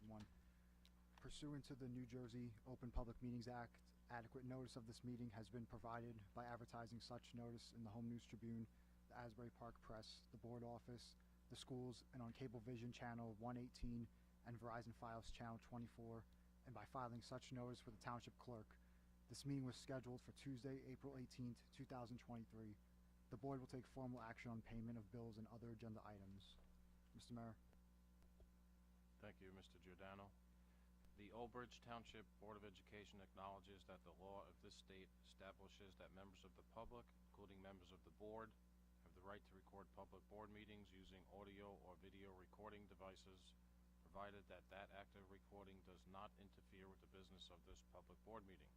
1. Pursuant to the New Jersey Open Public Meetings Act, adequate notice of this meeting has been provided by advertising such notice in the Home News Tribune, the Asbury Park Press, the Board Office, the schools, and on Cablevision Channel 118 and Verizon Fios Channel 24, and by filing such notice with the Township Clerk. This meeting was scheduled for Tuesday, April 18th, 2023. The Board will take formal action on payment of bills and other agenda items. Mr. Mayor. Thank you, Mr. Giordano. The Old Bridge Township Board of Education acknowledges that the law of this state establishes that members of the public, including members of the board, have the right to record public board meetings using audio or video recording devices, provided that that act of recording does not interfere with the business of this public board meeting.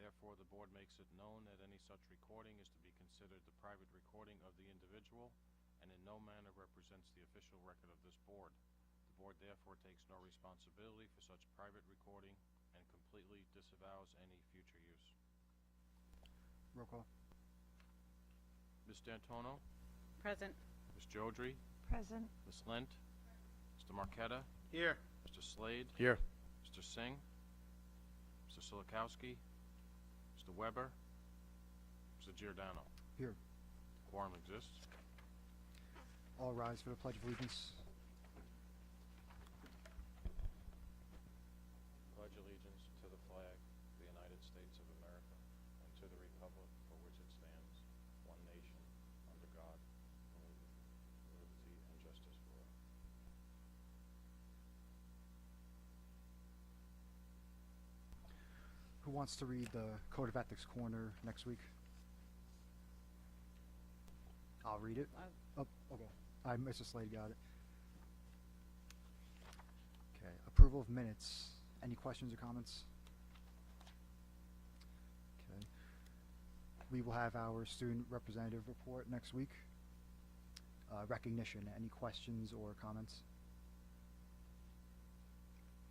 Therefore, the board makes it known that any such recording is to be considered the private recording of the individual and in no manner represents the official record of this board. The board therefore takes no responsibility for such private recording and completely disavows any future use. Roll call. Ms. D'Antono? Present. Ms. Jodry? Present. Ms. Lent? Mr. Marquetta? Here. Mr. Slade? Here. Mr. Singh? Mr. Silikowski? Mr. Weber? Mr. Giordano? Here. Quorum exists. All rise for the Pledge of Allegiance. Pledge allegiance to the flag of the United States of America and to the republic for which it stands, one nation, under God, liberty and justice for all. Who wants to read the Code of Ethics Corner next week? I'll read it. Oh, okay. Mr. Slade got it. Okay. Approval of minutes. Any questions or comments? Okay. We will have our student representative report next week. Recognition. Any questions or comments?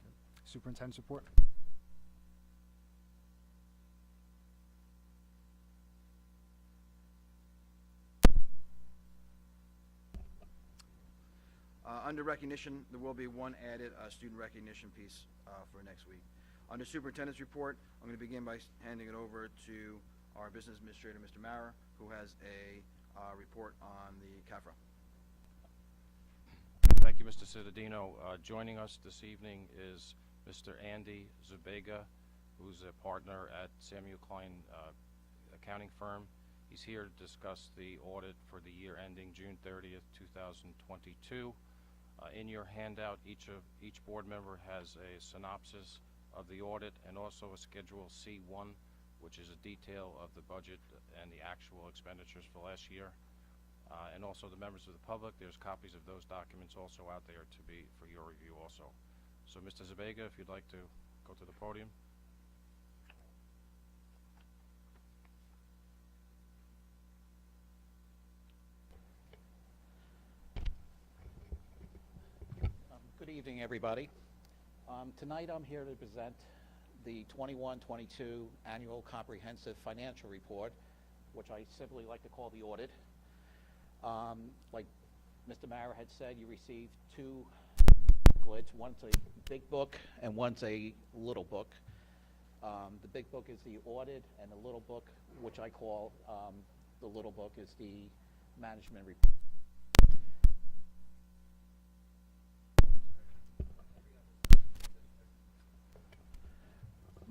Okay. Superintendent's report. Under recognition, there will be one added student recognition piece for next week. Under Superintendent's report, I'm going to begin by handing it over to our Business Administrator, Mr. Mara, who has a report on the CAFRA. Thank you, Mr. Cittadino. Joining us this evening is Mr. Andy Zubega, who's a partner at Samuel Klein accounting firm. He's here to discuss the audit for the year ending June 30th, 2022. In your handout, each board member has a synopsis of the audit and also a Schedule C1, which is a detail of the budget and the actual expenditures for last year. And also the members of the public, there's copies of those documents also out there for your review also. So Mr. Zubega, if you'd like to go to the podium. Good evening, everybody. Tonight I'm here to present the 21-22 Annual Comprehensive Financial Report, which I simply like to call the audit. Like Mr. Mara had said, you received two booklets. One's a big book and one's a little book. The big book is the audit, and the little book, which I call the little book, is the management report.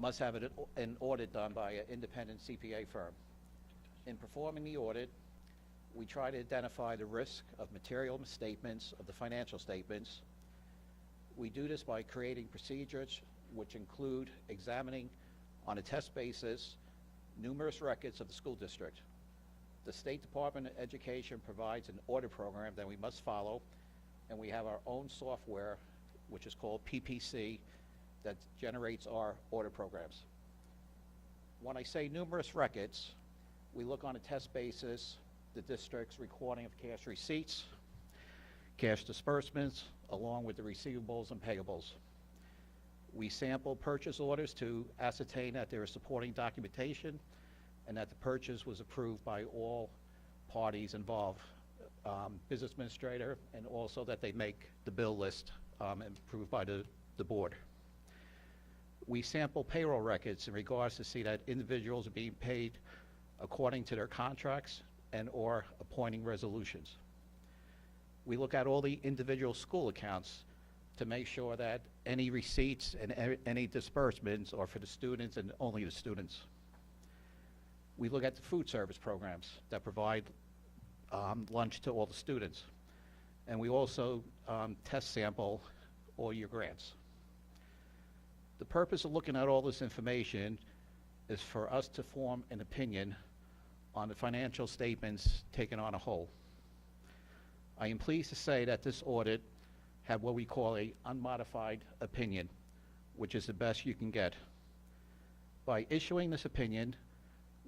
Must have an audit done by an independent CPA firm. In performing the audit, we try to identify the risk of material misstatements of the financial statements. We do this by creating procedures which include examining on a test basis numerous records of the school district. The State Department of Education provides an audit program that we must follow, and we have our own software, which is called PPC, that generates our audit programs. When I say numerous records, we look on a test basis the district's recording of cash receipts, cash disbursements, along with the receivables and payables. We sample purchase orders to ascertain that there is supporting documentation and that the purchase was approved by all parties involved, business administrator, and also that they make the bill list and approved by the the board. We sample payroll records in regards to see that individuals are being paid according to their contracts and or appointing resolutions. We look at all the individual school accounts to make sure that any receipts and any disbursements are for the students and only the students. We look at the food service programs that provide lunch to all the students. And we also test sample all your grants. The purpose of looking at all this information is for us to form an opinion on the financial statements taken on a whole. I am pleased to say that this audit had what we call a unmodified opinion, which is the best you can get. By issuing this opinion,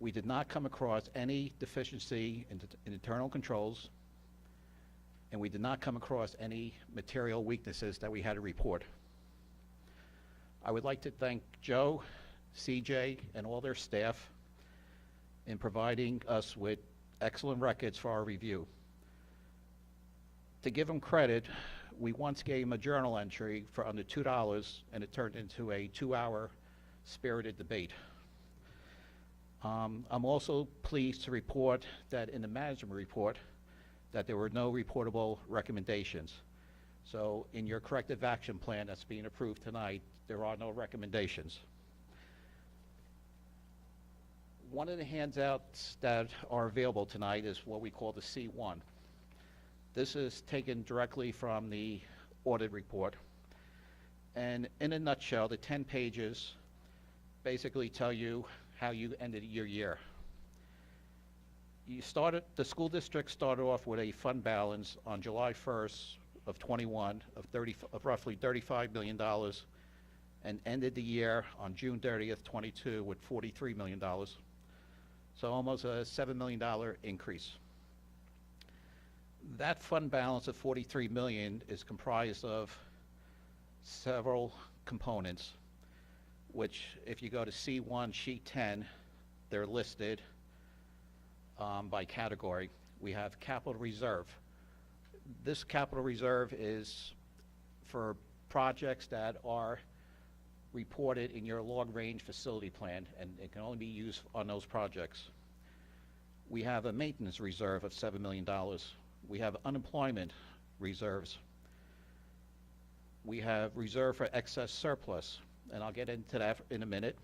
we did not come across any deficiency in internal controls, and we did not come across any material weaknesses that we had to report. I would like to thank Joe, CJ, and all their staff in providing us with excellent records for our review. To give them credit, we once gave them a journal entry for under $2, and it turned into a 2-hour spirited debate. I'm also pleased to report that in the management report that there were no reportable recommendations. So in your corrective action plan that's being approved tonight, there are no recommendations. One of the handouts that are available tonight is what we call the C1. This is taken directly from the audit report. And in a nutshell, the 10 pages basically tell you how you ended your year. The school district started off with a fund balance on July 1st of 21 of roughly $35 million and ended the year on June 30th, 22 with $43 million. So almost a $7 million increase. That fund balance of $43 million is comprised of several components, which if you go to C1 sheet 10, they're listed by category. We have capital reserve. This capital reserve is for projects that are reported in your long-range facility plan, and it can only be used on those projects. We have a maintenance reserve of $7 million. We have unemployment reserves. We have reserve for excess surplus, and I'll get into that in a minute.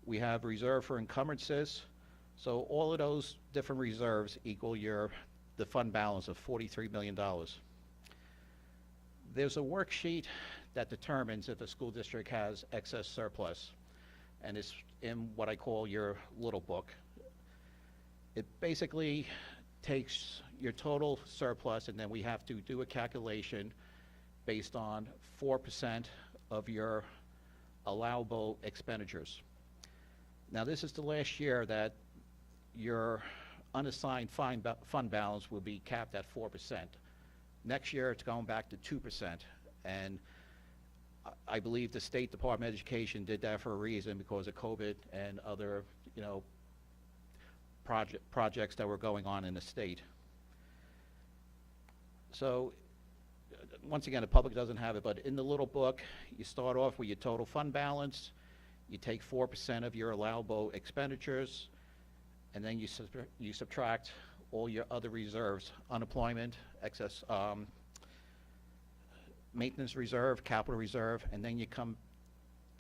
We have reserve for encumbrances. So all of those different reserves equal the fund balance of $43 million. There's a worksheet that determines if a school district has excess surplus, and it's in what I call your little book. It basically takes your total surplus, and then we have to do a calculation based on 4% of your allowable expenditures. Now, this is the last year that your unassigned fund balance will be capped at 4%. Next year, it's going back to 2%. And I believe the State Department of Education did that for a reason because of COVID and other, projects that were going on in the state. So, once again, the public doesn't have it, but in the little book, you start off with your total fund balance, you take 4% of your allowable expenditures, and then you subtract all your other reserves, unemployment, excess, maintenance reserve, capital reserve, and then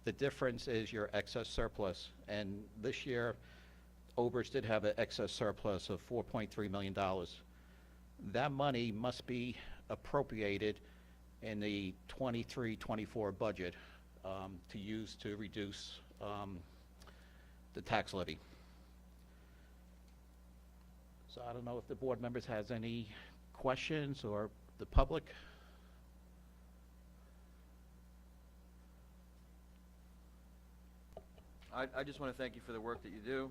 the difference is your excess surplus. And this year, Obridge did have an excess surplus of $4.3 million. That money must be appropriated in the 23-24 budget to use to reduce the tax levy. So I don't know if the board members has any questions or the public. I just want to thank you for the work that you do,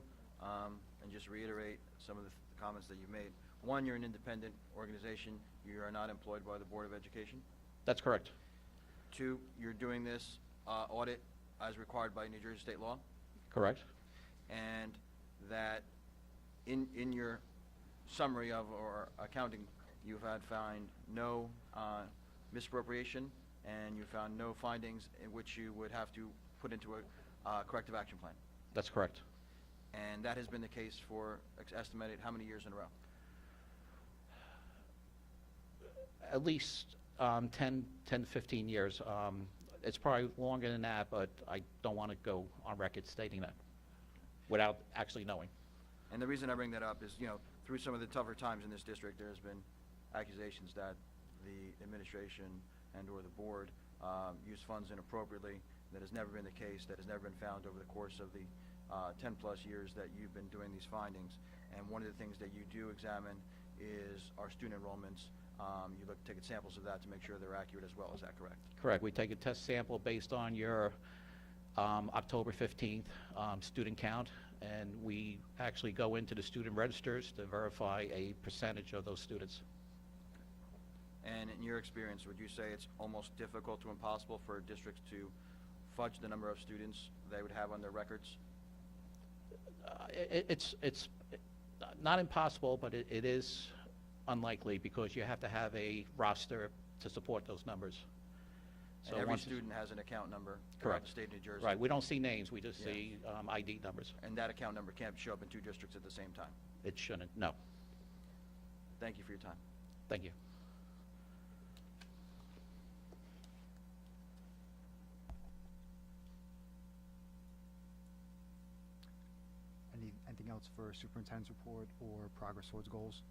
and just reiterate some of the comments that you've made. One, you're an independent organization. You are not employed by the Board of Education. That's correct. Two, you're doing this audit as required by New Jersey state law. Correct. And that in your summary of or accounting, you've had found no misappropriation and you found no findings in which you would have to put into a corrective action plan. That's correct. And that has been the case for estimated how many years in a row? At least 10, 15 years. It's probably longer than that, but I don't want to go on record stating that without actually knowing. And the reason I bring that up is, through some of the tougher times in this district, there's been accusations that the administration and/or the board use funds inappropriately. That has never been the case. That has never been found over the course of the 10-plus years that you've been doing these findings. And one of the things that you do examine is our student enrollments. You look take samples of that to make sure they're accurate as well. Is that correct? Correct. We take a test sample based on your October 15th student count, and we actually go into the student registers to verify a percentage of those students. And in your experience, would you say it's almost difficult to impossible for districts to fudge the number of students they would have on their records? It's not impossible, but it is unlikely because you have to have a roster to support those numbers. So every student has an account number throughout the state of New Jersey. Right. We don't see names. We just see ID numbers. And that account number can't show up in 2 districts at the same time. It shouldn't. No. Thank you for your time. Thank you. Anything else for superintendent's report or progress towards goals?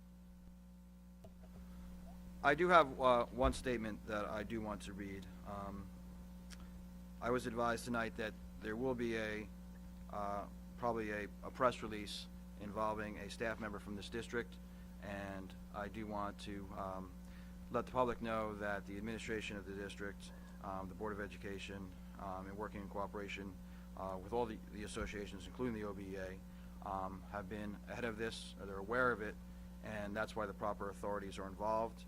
I do have one statement that I do want to read. I was advised tonight that there will be probably a press release involving a staff member from this district, and I do want to let the public know that the administration of the district, the Board of Education, and working in cooperation with all the associations, including the OBEA, have been ahead of this, or they're aware of it, and that's why the proper authorities are involved.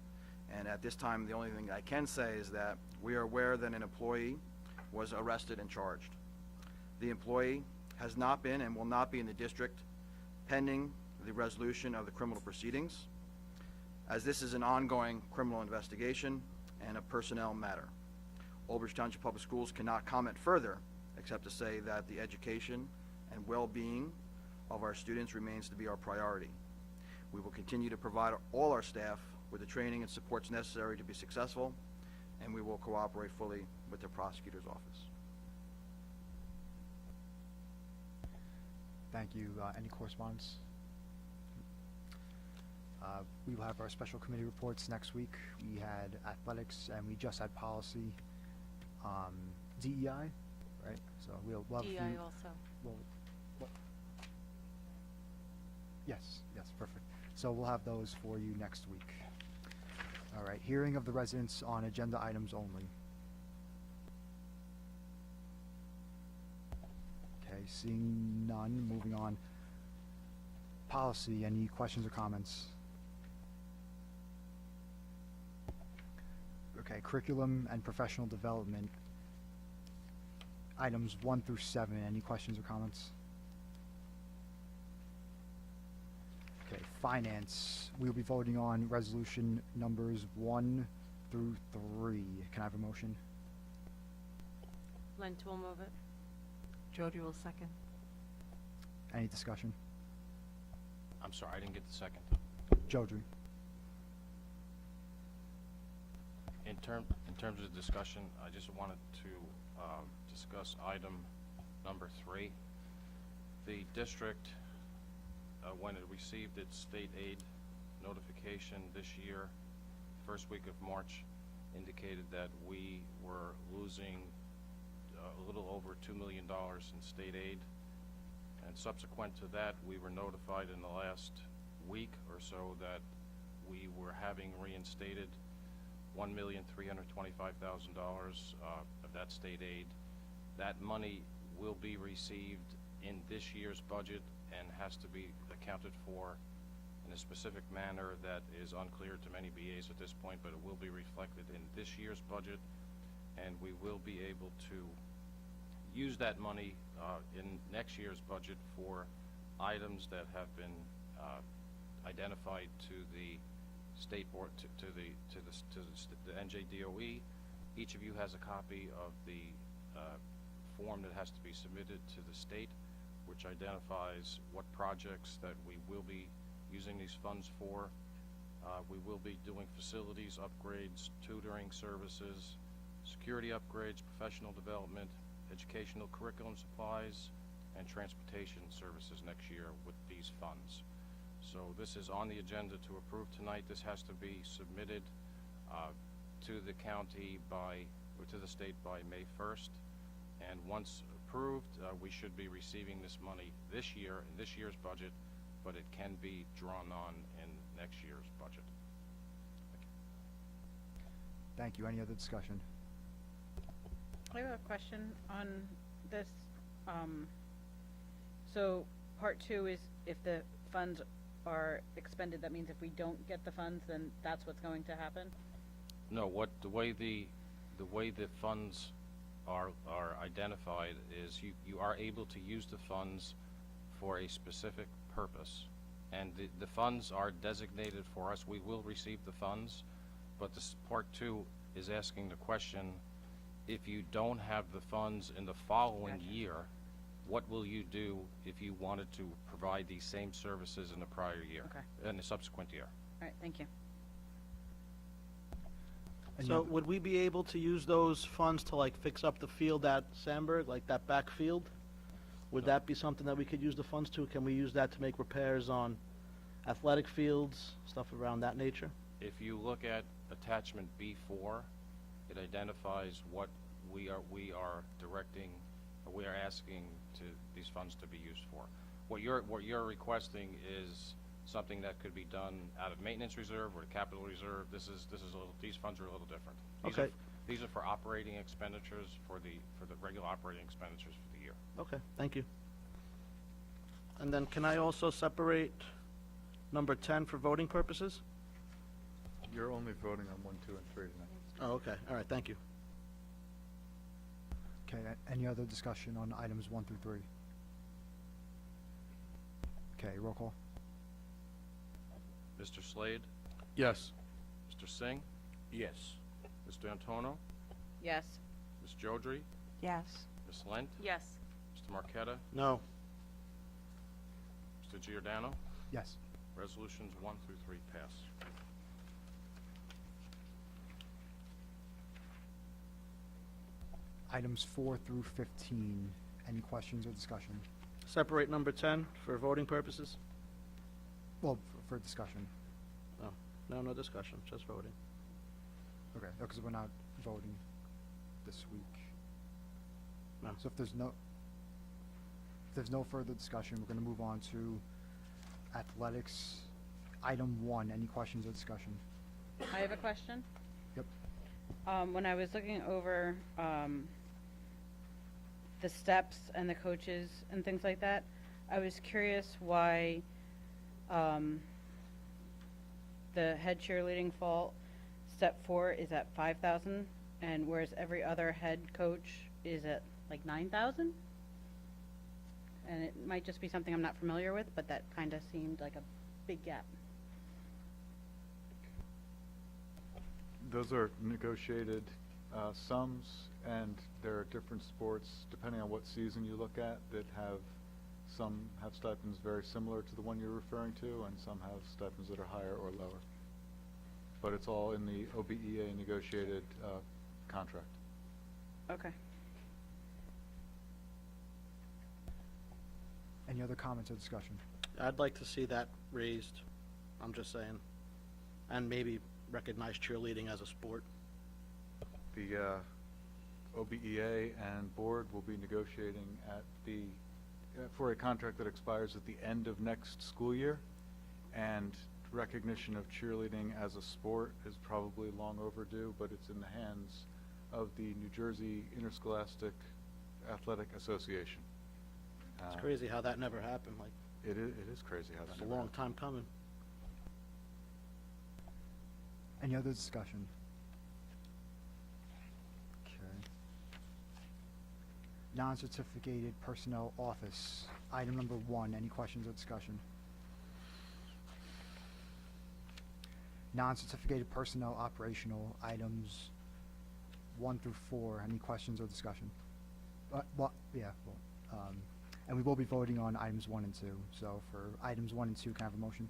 And at this time, the only thing I can say is that we are aware that an employee was arrested and charged. The employee has not been and will not be in the district pending the resolution of the criminal proceedings, as this is an ongoing criminal investigation and a personnel matter. Old Bridge Township Public Schools cannot comment further except to say that the education and well-being of our students remains to be our priority. We will continue to provide all our staff with the training and supports necessary to be successful, and we will cooperate fully with the prosecutor's office. Thank you. Any correspondence? We will have our special committee reports next week. We had athletics, and we just had policy. DEI, right? So we'll have DEI a few. also. Yes, perfect. So we'll have those for you next week. All right, hearing of the residents on agenda items only. Okay, seeing none, moving on. Policy, any questions or comments? Okay, curriculum and professional development. Items 1 through 7, any questions or comments? Okay, finance, we'll be voting on resolution numbers 1 through 3. Can I have a motion? Lent will move it. Jody will second. Any discussion? I'm sorry, I didn't get the second. Jodry. In terms of discussion, I just wanted to discuss item number 3. The district, when it received its state aid notification this year, first week of March, indicated that we were losing a little over $2 million in state aid. And subsequent to that, we were notified in the last week or so that we were having reinstated $1,325,000 of that state aid. That money will be received in this year's budget and has to be accounted for in a specific manner that is unclear to many BAs at this point, but it will be reflected in this year's budget, and we will be able to use that money in next year's budget for items that have been identified to the state board, to the NJDOE, Each of you has a copy of the form that has to be submitted to the state, which identifies what projects that we will be using these funds for. We will be doing facilities upgrades, tutoring services, security upgrades, professional development, educational curriculum supplies, and transportation services next year with these funds. So this is on the agenda to approve tonight. This has to be submitted to the county or to the state by May 1st. And once approved, we should be receiving this money this year in this year's budget, but it can be drawn on in next year's budget. Thank you. Any other discussion? I have a question on this. So part 2 is if the funds are expended, that means if we don't get the funds, then that's what's going to happen? No, the way the funds are identified is you are able to use the funds for a specific purpose, and the funds are designated for us. We will receive the funds, but this part 2 is asking the question, if you don't have the funds in the following year, what will you do if you wanted to provide these same services in the prior year, in the subsequent year? All right, thank you. Any So other- would we be able to use those funds to like fix up the field at Sandburg, like that back field? Would that be something that we could use the funds to? Can we use that to make repairs on athletic fields, stuff around that nature? If you look at attachment B4, it identifies what we are directing, or we are asking these funds to be used for. What you're requesting is something that could be done out of maintenance reserve or capital reserve. These funds are a little different. These are for operating expenditures for the regular operating expenditures for the year. Okay, thank you. And then can I also separate number 10 for voting purposes? You're only voting on 1, 2, and 3 tonight. Oh, okay, all right, thank you. Okay, any other discussion on items 1 through 3? Okay, roll call. Mr. Slade? Yes. Mr. Singh? Yes. Mr. Antono? Yes. Ms. Jodry? Yes. Ms. Lent? Yes. Mr. Marqueta? No. Mr. Giordano? Yes. Resolutions 1 through 3 pass. Items 4 through 15. Any questions or discussion? Separate number 10 for voting purposes? Well, for discussion. Oh, no discussion, just voting. Okay, because we're not voting this week. No. So if there's no further discussion, we're going to move on to athletics. Item 1. Any questions or discussion? I have a question. Yep. When I was looking over the steps and the coaches and things like that, I was curious why the head cheerleading fall step 4 is at 5,000, and whereas every other head coach is at like 9,000. And it might just be something I'm not familiar with, but that kind of seemed like a big gap. Those are negotiated sums, and there are different sports, depending on what season you look at, that some have stipends very similar to the one you're referring to, and some have stipends that are higher or lower. But it's all in the OBEA negotiated contract. Okay. Any other comments or discussion? I'd like to see that raised, I'm just saying, and maybe recognize cheerleading as a sport. The OBEA and board will be negotiating for a contract that expires at the end of next school year, and recognition of cheerleading as a sport is probably long overdue, but it's in the hands of the New Jersey Interscholastic Athletic Association. It's crazy how that never happened, like, It is crazy how that it's a never long happened. time coming. Any other discussion? Okay. Non-certificated personnel office. Item number 1. Any questions or discussion? Non-certificated personnel operational items 1 through 4. Any questions or discussion? And we will be voting on items 1 and 2. So for items 1 and 2, can I have a motion?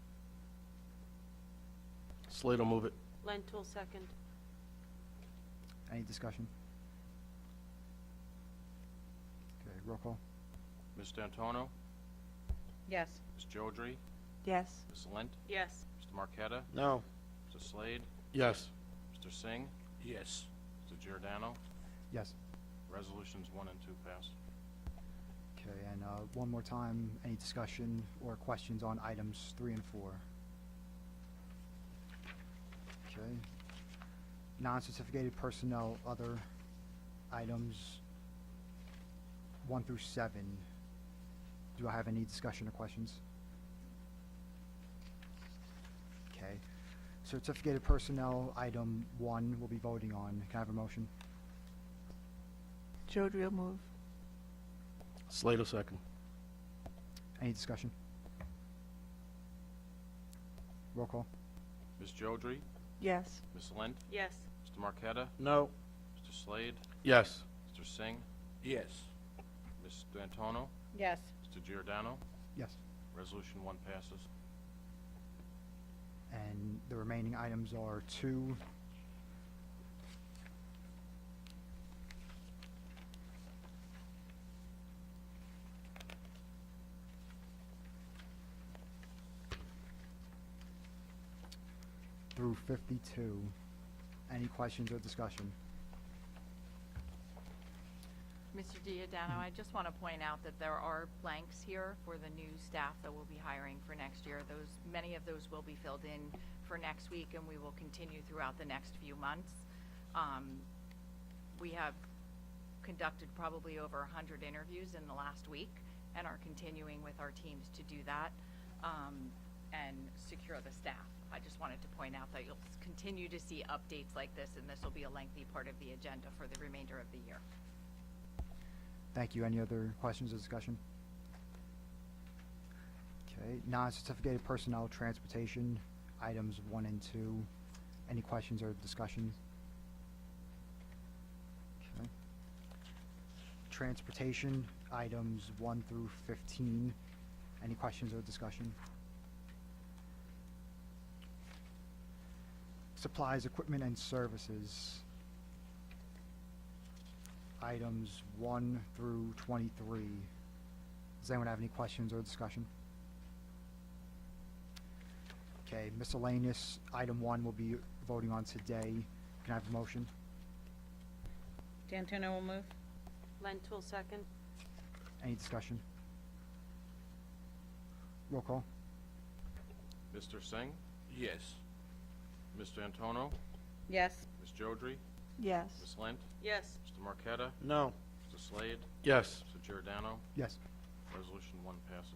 Slade will move it. Lentul second. Any discussion? Okay, roll call. Ms. D'Antonio? Yes. Ms. Jodry? Yes. Ms. Lent? Yes. Mr. Marqueta? No. Mr. Slade? Yes. Mr. Singh? Yes. Mr. Giordano? Yes. Resolutions 1 and 2 pass. Okay, and one more time, any discussion or questions on items 3 and 4? Okay. Non-certificated personnel, other items 1 through 7. Do I have any discussion or questions? Okay. Certificated personnel, item 1, we'll be voting on. Can I have a motion? Jodry will move. Slade will second. Any discussion? Roll call. Ms. Jodry? Yes. Ms. Lent? Yes. Mr. Marqueta? No. Mr. Slade? Yes. Mr. Singh? Yes. Ms. D'Antonio? Yes. Mr. Giordano? Yes. Resolution 1 passes. And the remaining items are 2 through 52. Any questions or discussion? Mr. Giordano, I just want to point out that there are blanks here for the new staff that we'll be hiring for next year. Many of those will be filled in for next week, and we will continue throughout the next few months. We have conducted probably over 100 interviews in the last week and are continuing with our teams to do that and secure the staff. I just wanted to point out that you'll continue to see updates like this, and this will be a lengthy part of the agenda for the remainder of the year. Thank you. Any other questions or discussion? Okay, non-certificated personnel, transportation, items 1 and 2. Any questions or discussion? Okay. Transportation, items 1 through 15. Any questions or discussion? Supplies, equipment, and services, items 1 through 23. Does anyone have any questions or discussion? Okay, miscellaneous, item 1 will be voting on today. Can I have a motion? D'Antonio will move. Lentul second. Any discussion? Roll call. Mr. Singh? Yes. Ms. D'Antonio? Yes. Ms. Jodry? Yes. Ms. Lent? Yes. Mr. Marqueta? No. Mr. Slade? Yes. Mr. Giordano? Yes. Resolution 1 passes.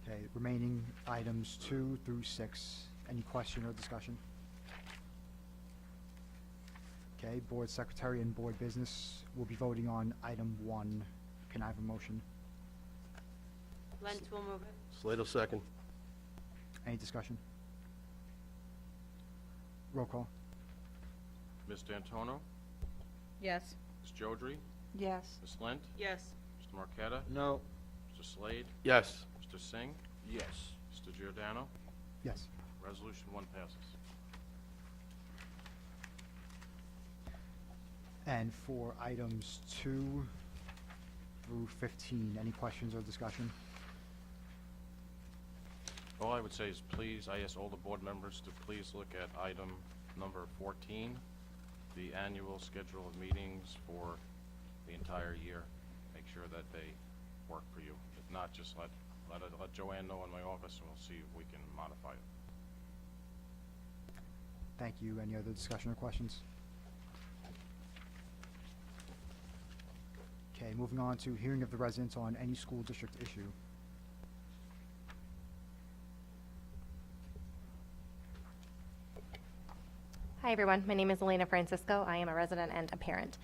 Okay, remaining items 2 through 6. Any question or discussion? Okay, board secretary and board business will be voting on item 1. Can I have a motion? Lentul will move it. Slade will second. Any discussion? Roll call. Ms. D'Antonio? Yes. Ms. Jodry? Yes. Ms. Lent? Yes. Mr. Marqueta? No. Mr. Slade? Yes. Mr. Singh? Yes. Mr. Giordano? Yes. Resolution 1 passes. And for items 2 through 15, any questions or discussion? All I would say is please, I ask all the board members to please look at item number 14, the annual schedule of meetings for the entire year. Make sure that they work for you. If not, just let Joanne know in my office, and we'll see if we can modify it. Thank you. Any other discussion or questions? Okay, moving on to hearing of the residents on any school district issue. Hi, everyone. My name is Elena Francisco. I am a resident and a parent.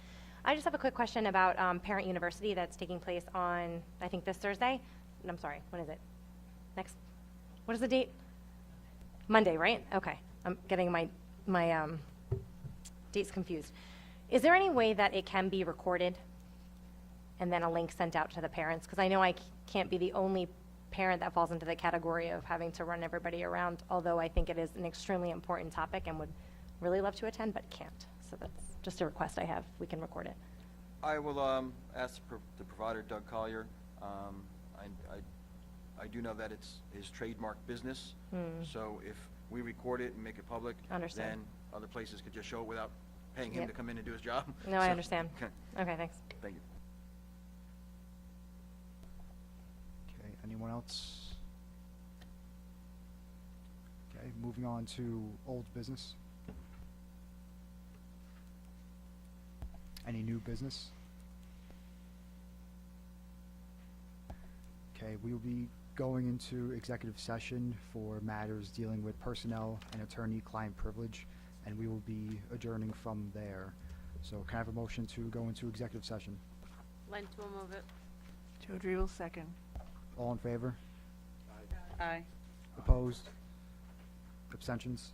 I just have a quick question about Parent University that's taking place on, I think, this Thursday. I'm sorry, when is it? What is the date? Monday, right? Okay. I'm getting my my date's confused. Is there any way that it can be recorded and then a link sent out to the parents? Because I know I can't be the only parent that falls into the category of having to run everybody around, although I think it is an extremely important topic and would really love to attend, but can't. So that's just a request I have. We can record it. I will ask the provider, Doug Collier. I do know that it's his trademark business, so if we record it and make it public, Understood. then other places could just show it without paying him Yep. to come in and do his job. No, I So- understand. Okay, Okay, thanks. thank you. Okay, anyone else? Okay, moving on to old business. Any new business? Okay, we will be going into executive session for matters dealing with personnel and attorney-client privilege, and we will be adjourning from there. So can I have a motion to go into executive session? Lent will move it. Jodry will second. All in favor? Aye. Opposed? Abstentions?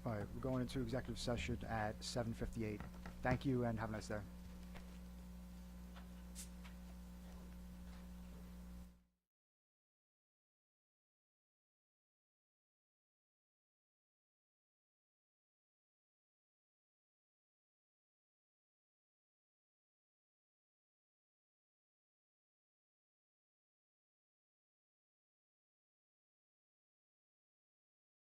All right, we're going into executive session at 7:58. Thank you and have a nice day.